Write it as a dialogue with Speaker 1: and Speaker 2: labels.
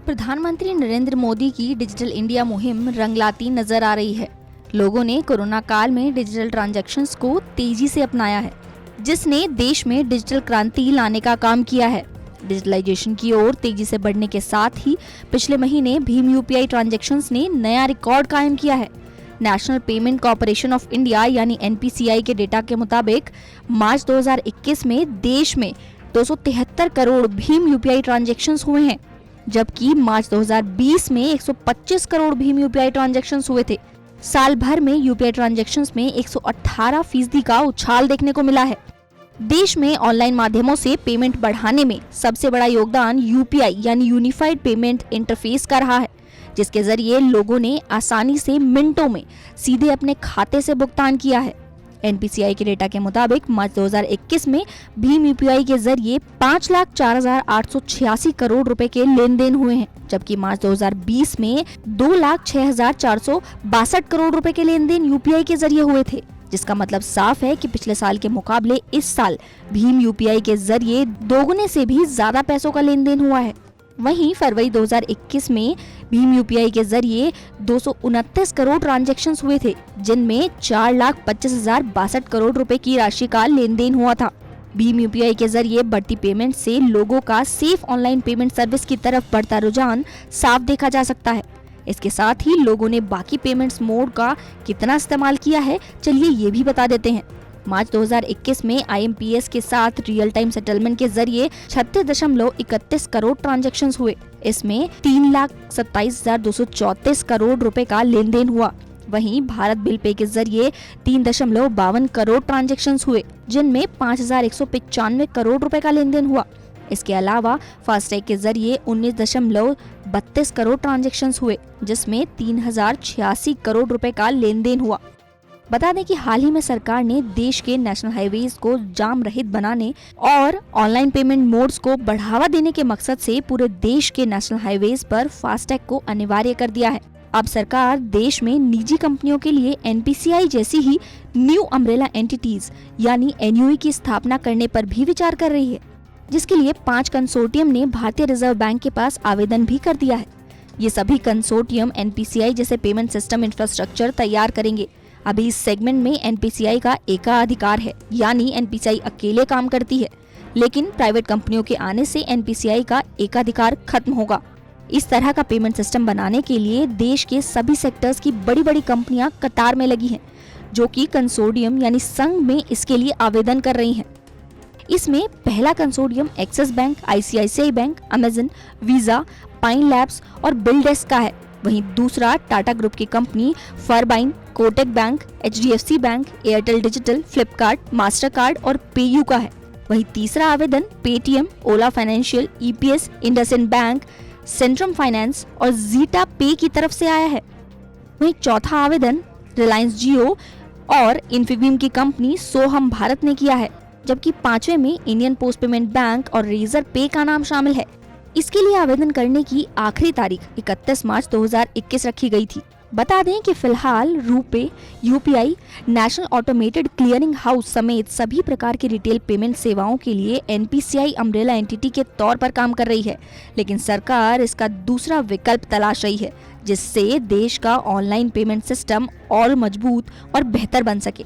Speaker 1: प्रधानमंत्री नरेंद्र मोदी की digital India मुहिम रंग लाती नजर आ रही है। लोगों ने कोरोना काल में डिजिटल ट्रांजैक्शंस को तेजी से अपनाया है, जिसने देश में डिजिटल क्रांति लाने का काम किया है। डिजिटलाइजेशन की ओर तेजी से बढ़ने के साथ ही पिछले महीने भीम यूपीआई ट्रांजैक्शंस ने नया रिकॉर्ड कायम किया है। National payment corporation of India यानी एनपीसीआई के डेटा के मुताबिक मार्च 2021 में देश में 273 करोड़ भीम यूपीआई ट्रांजैक्शंस हुए हैं, जबकि मार्च 2020 में 125 करोड़ भीम यूपीआई ट्रांजैक्शंस हुए थे। साल भर में यूपीआई ट्रांजैक्शंस में 118% का उछाल देखने को मिला है। देश में ऑनलाइन माध्यमों से पेमेंट बढ़ाने में सबसे बड़ा योगदान यूपीआई यानी यूनिफाइड पेमेंट इंटरफेस का रहा है, जिसके जरिए लोगों ने आसानी से मिनटों में सीधे अपने खाते से भुगतान किया है। एनपीसीआई के डेटा के मुताबिक मार्च 2021 में भीम यूपीआई के जरिए 5,04,886 करोड़ रुपए के लेन देन हुए हैं, जबकि मार्च 2020 में 2,06,462 करोड़ रुपए के लेन देन यूपीआई के जरिए हुए थे, जिसका मतलब साफ है कि पिछले साल के मुकाबले इस साल भीम यूपीआई के जरिए दोगुने से भी ज्यादा पैसों का लेन देन हुआ है। वहीं फरवरी 2021 में भीम यूपीआई के जरिए 229 करोड़ ट्रांजैक्शंस हुए थे, जिनमें 4,25,062 करोड़ रुपए की राशि का लेन देन हुआ था। भीम यूपीआई के जरिए बढ़ती पेमेंट से लोगों का सेफ ऑनलाइन पेमेंट सर्विस की तरफ बढ़ता रुझान साफ देखा जा सकता है। इसके साथ ही लोगों ने बाकी पेमेंट्स मोड का कितना इस्तेमाल किया है, चलिए ये भी बता देते हैं। मार्च 2021 में आईएमपीएस के साथ रियल टाइम सेटलमेंट के जरिए 36.31 करोड़ ट्रांजैक्शंस हुए। इसमें 3,27,234 करोड़ रुपए का लेन देन हुआ। वहीं भारत बिल पे के जरिए 3.52 करोड़ ट्रांजैक्शंस हुए, जिनमें 5,195 करोड़ रुपए का लेन देन हुआ। इसके अलावा फास्टैग के जरिए 19.32 करोड़ ट्रांजैक्शंस हुए, जिसमें 3,086 करोड़ रुपए का लेन देन हुआ। बता दें कि हाल ही में सरकार ने देश के नेशनल हाईवेज को जाम रहित बनाने और ऑनलाइन पेमेंट मोड्स को बढ़ावा देने के मकसद से पूरे देश के नेशनल हाईवेज पर फास्टैग को अनिवार्य कर दिया है। अब सरकार देश में निजी कंपनियों के लिए एनपीसीआई जैसी ही न्यू अम्ब्रेला एंटिटीज यानी एनयूई की स्थापना करने पर भी विचार कर रही है, जिसके लिए 5 कंसोर्टियम ने भारतीय रिजर्व बैंक के पास आवेदन भी कर दिया है। ये सभी कंसोर्टियम एनपीसीआई जैसे पेमेंट सिस्टम इंफ्रास्ट्रक्चर तैयार करेंगे। अभी इस सेगमेंट में एनपीसीआई का एकाधिकार है, यानी एनपीसीआई अकेले काम करती है, लेकिन प्राइवेट कंपनियों के आने से एनपीसीआई का एकाधिकार खत्म होगा। इस तरह का पेमेंट सिस्टम बनाने के लिए देश के सभी सेक्टर्स की बड़ी बड़ी कंपनियां कतार में लगी हैं, जो कि कंसोर्टियम यानी संघ में इसके लिए आवेदन कर रही हैं। इसमें पहला consortium Axis bank, ICICI bank, Amazon, Visa, Pine Labs और बिलडेस्क का है। वहीं दूसरा टाटा ग्रुप की कंपनी फरबाइन, Kotak bank, HDFC bank, Airtel digital, Flipkart, Mastercard और पेयू का है। वहीं तीसरा आवेदन Paytm, Ola financial, EPS, IndusInd bank, Centrum finance और जीटा पे की तरफ से आया है। वहीं चौथा आवेदन रिलायंस जियो और इन्फीबीम की कंपनी सोहम भारत ने किया है, जबकि 5वें में इंडियन पोस्ट पेमेंट बैंक और रेजर पे का नाम शामिल है। इसके लिए आवेदन करने की आखिरी तारीख 31 मार्च 2021 रखी गई थी। बता दें कि फिलहाल RuPay, UPI, national automated clearing house समेत सभी प्रकार की रिटेल पेमेंट सेवाओं के लिए एनपीसीआई अम्ब्रेला एंटिटी के तौर पर काम कर रही है, लेकिन सरकार इसका दूसरा विकल्प तलाश रही है, जिससे देश का ऑनलाइन पेमेंट सिस्टम और मजबूत और बेहतर बन सके।